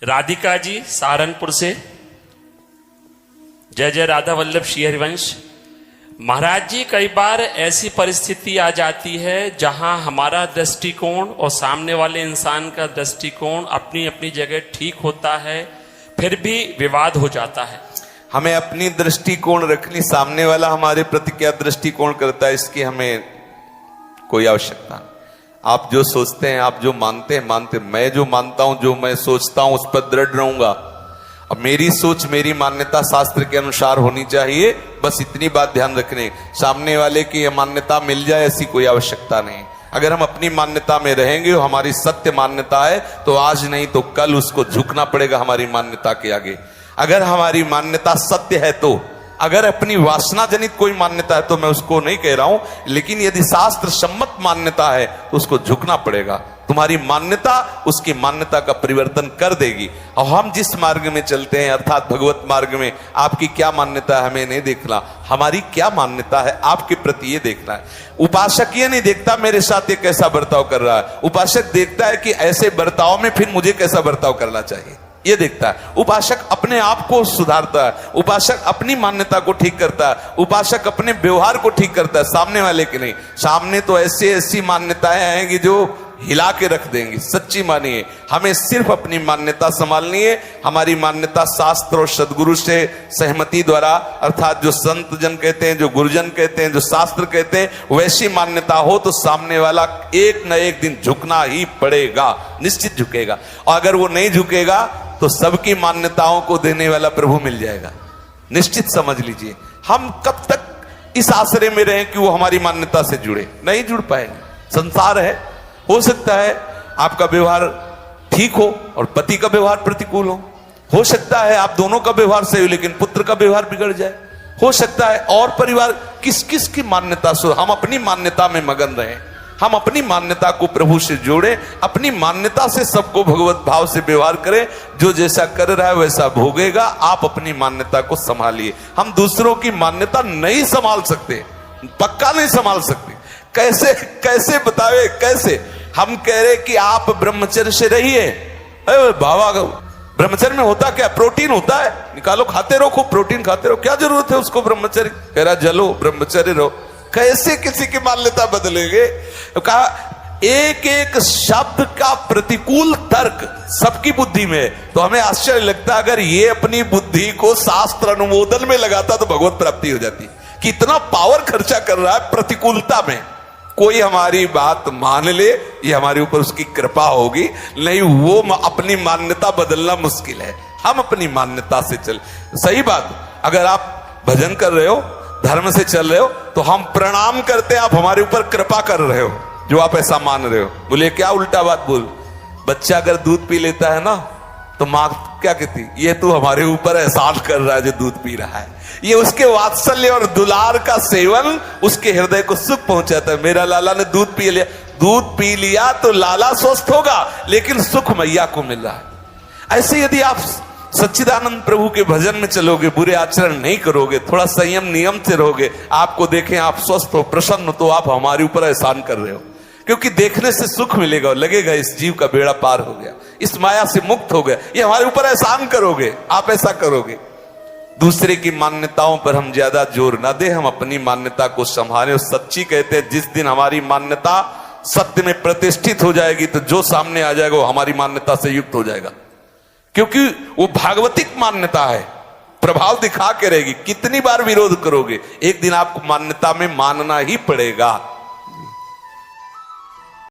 राधिका जी सहारनपुर से, जय जय राधा वल्लभ श्री हरिवंश। महाराज जी, कई बार ऐसी परिस्थिति आ जाती है जहां हमारा दृष्टिकोण और सामने वाले इंसान का दृष्टिकोण अपनी अपनी जगह ठीक होता है, फिर भी विवाद हो जाता है। हमें अपनी दृष्टिकोण रखनी, सामने वाला हमारे प्रति क्या दृष्टिकोण करता है इसकी हमें कोई आवश्यकता नहीं। आप जो सोचते हैं, आप जो मानते हैं मानते, मैं जो मानता हूं, जो मैं सोचता हूं उस पर दृढ़ रहूंगा। अब मेरी सोच, मेरी मान्यता शास्त्र के अनुसार होनी चाहिए, बस इतनी बात ध्यान रखने। सामने वाले की मान्यता मिल जाए ऐसी कोई आवश्यकता नहीं। अगर हम अपनी मान्यता में रहेंगे, हमारी सत्य मान्यता है, तो आज नहीं तो कल उसको झुकना पड़ेगा हमारी मान्यता के आगे। अगर हमारी मान्यता सत्य है तो, अगर अपनी वासना जनित कोई मान्यता है तो मैं उसको नहीं कह रहा हूं, लेकिन यदि शास्त्र सम्मत मान्यता है तो उसको झुकना पड़ेगा। तुम्हारी मान्यता उसकी मान्यता का परिवर्तन कर देगी। और हम जिस मार्ग में चलते हैं, अर्थात भगवत मार्ग में, आपकी क्या मान्यता है हमें नहीं देखना, हमारी क्या मान्यता है आपके प्रति ये देखना है। उपासक ये नहीं देखता मेरे साथ ये कैसा बर्ताव कर रहा है, उपासक देखता है कि ऐसे बर्ताव में फिर मुझे कैसा बर्ताव करना चाहिए, ये देखता है। उपासक अपने आप को सुधारता है, उपासक अपनी मान्यता को ठीक करता है, उपासक अपने व्यवहार को ठीक करता है, सामने वाले के नहीं। सामने तो ऐसी मान्यताएं आएंगी जो हिला के रख देंगी। सच्ची मानिए, हमें सिर्फ अपनी मान्यता संभालनी है। हमारी मान्यता शास्त्र और सदगुरु से सहमति द्वारा, अर्थात जो संत जन कहते हैं, जो गुरुजन कहते हैं, जो शास्त्र कहते हैं, वैसी मान्यता हो तो सामने वाला एक न एक दिन झुकना ही पड़ेगा, निश्चित झुकेगा। और अगर वो नहीं झुकेगा तो सबकी मान्यताओं को देने वाला प्रभु मिल जाएगा, निश्चित समझ लीजिए। हम कब तक इस आश्रय में रहें कि वो हमारी मान्यता से जुड़े, नहीं जुड़ पाएंगे। संसार है, हो सकता है आपका व्यवहार ठीक हो और पति का व्यवहार प्रतिकूल हो सकता है आप दोनों का व्यवहार सही हो लेकिन पुत्र का व्यवहार बिगड़ जाए, हो सकता है और परिवार किस किस की मान्यता से। हम अपनी मान्यता में मगन रहें, हम अपनी मान्यता को प्रभु से जोड़े, अपनी मान्यता से सबको भगवत भाव से व्यवहार करें। जो जैसा कर रहा है वैसा भोगेगा, आप अपनी मान्यता को संभालिए। हम दूसरों की मान्यता नहीं संभाल सकते, पक्का नहीं संभाल सकते। कैसे कैसे बतावे, कैसे हम कह रहे कि आप ब्रह्मचर्य से रहिए। बाबा, ब्रह्मचर्य में होता क्या, प्रोटीन होता है, निकालो खाते रहो, खूब प्रोटीन खाते रहो, क्या जरूरत है उसको ब्रह्मचर्य। कह रहा जलो ब्रह्मचर्य रहो। कैसे किसी की मान्यता बदलेंगे। कहा एक एक शब्द का प्रतिकूल तर्क सबकी बुद्धि में है। तो हमें आश्चर्य लगता है अगर ये अपनी बुद्धि को शास्त्र अनुमोदन में लगाता तो भगवत प्राप्ति हो जाती। कितना पावर खर्चा कर रहा है प्रतिकूलता में। कोई हमारी बात मान ले, ये हमारे ऊपर उसकी कृपा होगी, नहीं वो अपनी मान्यता बदलना मुश्किल है। हम अपनी मान्यता से चल। सही बात, अगर आप भजन कर रहे हो, धर्म से चल रहे हो, तो हम प्रणाम करते हैं, आप हमारे ऊपर कृपा कर रहे हो जो आप ऐसा मान रहे हो। बोले क्या उल्टा बात बोल। बच्चा अगर दूध पी लेता है ना तो माँ क्या कहती, ये तू हमारे ऊपर एहसान कर रहा है जो दूध पी रहा है। ये उसके वात्सल्य और दुलार का सेवन उसके हृदय को सुख पहुंचाता है। मेरा लाला ने दूध पी लिया, दूध पी लिया तो लाला स्वस्थ होगा, लेकिन सुख मैया को मिल रहा है। ऐसे यदि आप सच्चिदानंद प्रभु के भजन में चलोगे, बुरे आचरण नहीं करोगे, थोड़ा संयम नियम से रहोगे, आपको देखें आप स्वस्थ हो, प्रसन्न हो, तो आप हमारे ऊपर एहसान कर रहे हो। क्योंकि देखने से सुख मिलेगा और लगेगा इस जीव का बेड़ा पार हो गया, इस माया से मुक्त हो गया, ये हमारे ऊपर एहसान करोगे, आप ऐसा करोगे। दूसरे की मान्यताओं पर हम ज्यादा जोर ना दे, हम अपनी मान्यता को संभालें। सच्ची कहते हैं जिस दिन हमारी मान्यता सत्य में प्रतिष्ठित हो जाएगी तो जो सामने आ जाएगा वो हमारी मान्यता से युक्त हो जाएगा, क्योंकि वो भागवतिक मान्यता है, प्रभाव दिखा के रहेगी। कितनी बार विरोध करोगे, एक दिन आपको मान्यता में मानना ही पड़ेगा।